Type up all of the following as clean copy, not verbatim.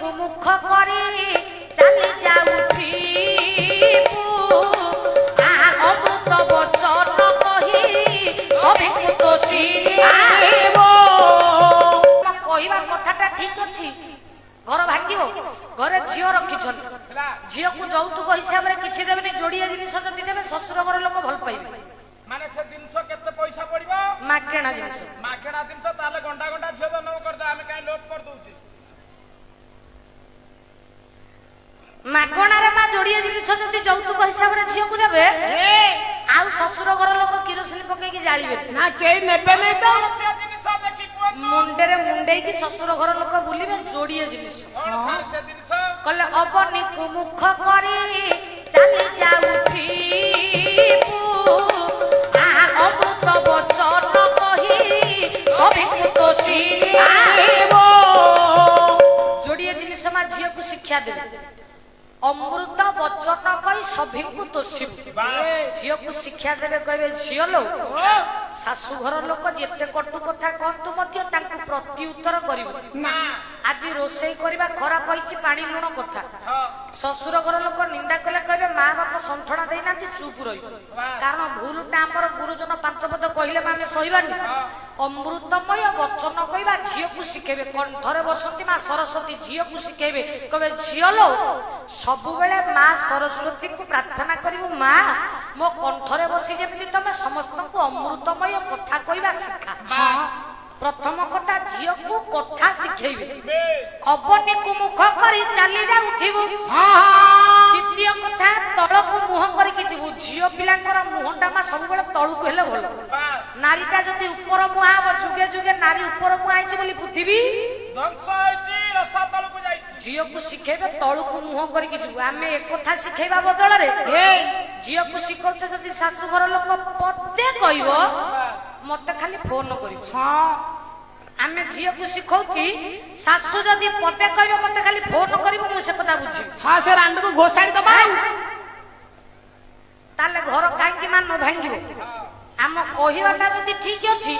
କୁମୁଖ କରି ଚାଲି ଯାଉଥିବୁ ଅମୃତ ବଚନ କହି ସଭିଙ୍କୁ ଦୋଷୀ କହିବା କଥାଟା ଠିକ ଅଛି। ଘର ଭାଙ୍ଗିବ, ଘରେ ଝିଅ ରଖିଛନ୍ତି, ଝିଅକୁ ଯୌତୁକ ହିସାବରେ କିଛି ଦେବେନି, ଯୋଡିଏ ଜିନିଷ ଯଦି ଦେବେ ଶ୍ୱଶୁର ଘର ଲୋକ ଭଲ ପାଇବେ। ମାନେ ସେ ଜିନିଷ କେତେ ପଇସା ପଡିବ? ମାଗଣା ଜିନିଷ। ମାଗଣା ଜିନିଷ ତାହେଲେ ଗଣ୍ଡା ଗଣ୍ଡା ଝିଅ ଜନ୍ମ କରିଦେ, ଆମେ କାହିଁ ଲୋପ କରିଦଉଛେ? ମାଗଣାରେ ମା ଯୋଡିଏ ଜିନିଷ ଯଦି ଯୌତୁକ ହିସାବରେ ଝିଅକୁ ଦେବେ ଆଉ ଶ୍ୱଶୁର ଘର ଲୋକ କିରୋସିନ ପକେଇକି ଜାଳିବେ ନା, କେହି ନେବେ ନାହିଁ ତ। ମୁଣ୍ଡରେ ମୁଣ୍ଡେଇକି ଶ୍ୱଶୁର ଘର ଲୋକ ବୁଲିବେ ଯୋଡିଏ ଜିନିଷ। କହିଲେ ଅବନି କୁମୁଖ କରି ଚାଲି ଯାଉଥିବୁ ଅମୃତ ବଚନ କହି ସଭିଙ୍କୁ ଦୋଷୀ। ଯୋଡିଏ ଜିନିଷ ମା ଝିଅକୁ ଶିକ୍ଷା ଦେବେ, ଅମୃତ ବଚନ କହି ସଭିଙ୍କୁ ଦୋଷିବୁ। ଝିଅକୁ ଶିକ୍ଷା ଦେବେ, କହିବେ ଝିଅ ଲୋ ଶାଶୁ ଘର ଲୋକ ଯେତେ କଟୁ କଥା କହନ୍ତୁ ମଧ୍ୟ ତାଙ୍କୁ ପ୍ରତି ଉତ୍ତର କରିବୁ। ଆଜି ରୋଷେଇ କରିବା ଖରାପ ହେଇଛି ପାଣି ଲୁଣ କଥା, ଶ୍ୱଶୁର ଘର ଲୋକ ନିନ୍ଦା କଲେ କହିବେ ମା ବାପା ସଣ୍ଠଣା ଦେଇନାହାନ୍ତି, ଚୁପ ରହିବ। କାରଣ ଭୁଲଟା ଆମର ଗୁରୁଜନ ପାଞ୍ଚ ପଦ କହିଲେ ଆମେ ସହିବାନି। ଅମୃତମୟ ବଚନ କହିବା ଝିଅକୁ ଶିଖେଇବେ। କଣ୍ଠରେ ବସନ୍ତି ମା ସରସ୍ୱତୀ, ଝିଅକୁ ଶିଖେଇବେ, କହିବେ ଝିଅ ଲୋ ସବୁବେଳେ ମା ସରସ୍ୱତୀଙ୍କୁ ପ୍ରାର୍ଥନା କରିବୁ, ମା ମୋ କଣ୍ଠରେ ବସି ଯେମିତି ତମେ ସମସ୍ତଙ୍କୁ ଅମୃତମୟ କଥା କହିବା ଶିଖା। ପ୍ରଥମ କଥା ଝିଅକୁ କଥା ଶିଖେଇବେ, ଅବନିକୁ ମୁଖ କରି ଚାଲି ଯାଉଥିବୁ। ଦ୍ୱିତୀୟ କଥା ତଳକୁ ମୁହଁ କରିକି ଯିବୁ। ଝିଅ ପିଲାଙ୍କର ମୁହଁଟା ମା ସବୁବେଳେ ତଳକୁ ହେଲେ ଭଲ। ନାରୀଟା ଯଦି ଉପର ମୁହାଁ ହବ, ଯୁଗେ ଯୁଗେ ନାରୀ ଉପର ମୁହାଁ ହେଇଛି ବୋଲି ପୃଥିବୀ ଧ୍ୱଂସ ହେଇଛି, ରସା ତଳକୁ ଯାଇଛି। ଝିଅକୁ ଶିଖେଇବେ ତଳକୁ ମୁହଁ କରିକି ଯିବୁ। ଆମେ ଏକଥା ଶିଖେଇବା ବଦଳରେ ଝିଅକୁ ଶିଖଉଛ ଯଦି ଶାଶୁଘର ଲୋକ ପଦେ କହିବ ମତେ ଖାଲି ଫୋନ କରିବ। ଆମେ ଝିଅକୁ ଶିଖଉଛି ଶାଶୁ ଯଦି ପଦେ କହିବ ମତେ ଖାଲି ଫୋନ କରିବ, ମୁଁ ସେ କଥା ବୁଝିବି। ସେ ରାଣ୍ଡକୁ ଘୋଷାଡ଼ି ଦବା, ତାହେଲେ ଘର କାହିଁକି ମା ନ ଭାଙ୍ଗିବ? ଆମ କହିବାଟା ଯଦି ଠିକ ଅଛି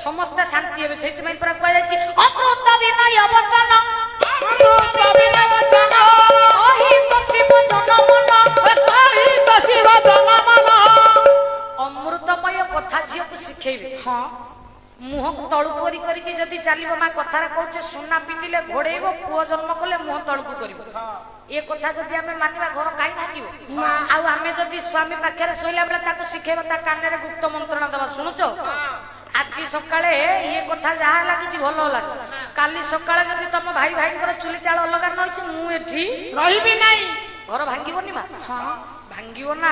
ସମସ୍ତେ ଶାନ୍ତି ହେବେ। ସେଇଥିପାଇଁ ପୁରା କୁହାଯାଇଛି ଅମୃତ ବିନୟ ବଚନ ଅମୃତମୟ କଥା ଝିଅକୁ ଶିଖେଇବେ। ମୁହଁକୁ ତଳକୁ କରିକି ଯଦି ଚାଲିବ, ମା କଥାରେ କହୁଛେ ସୁନା ପିନ୍ଧିଲେ ଘୋଡେଇବ, ପୁଅ ଜନ୍ମ କଲେ ମୁହଁ ତଳକୁ କରିବ। ଏ କଥା ଯଦି ଆମେ ମାନିବା ଘର କାହିଁ ଭାଙ୍ଗିବ? ଆଉ ଆମେ ଯଦି ସ୍ୱାମୀ ପାଖରେ ଶୋଇଲା ବେଳେ ତାକୁ ଶିଖେଇବା, ତା କାନରେ ଗୁପ୍ତ ମନ୍ତ୍ରଣା ଦେବା, ଶୁଣୁଛ ଆଜି ସକାଳେ ଇଏ କଥା ଯାହା ଲାଗିଛି ଭଲ ଲାଗେ, କାଲି ସକାଳେ ଯଦି ତମ ଭାଇ ଭାଇଙ୍କର ଚୁଲି ଚାଳ ଅଲଗା ରହିଛି, ମୁଁ ଏଠି ରହିବି ନାହିଁ। ଘର ଭାଙ୍ଗିବନି ମା? ଭାଙ୍ଗିବ ନା।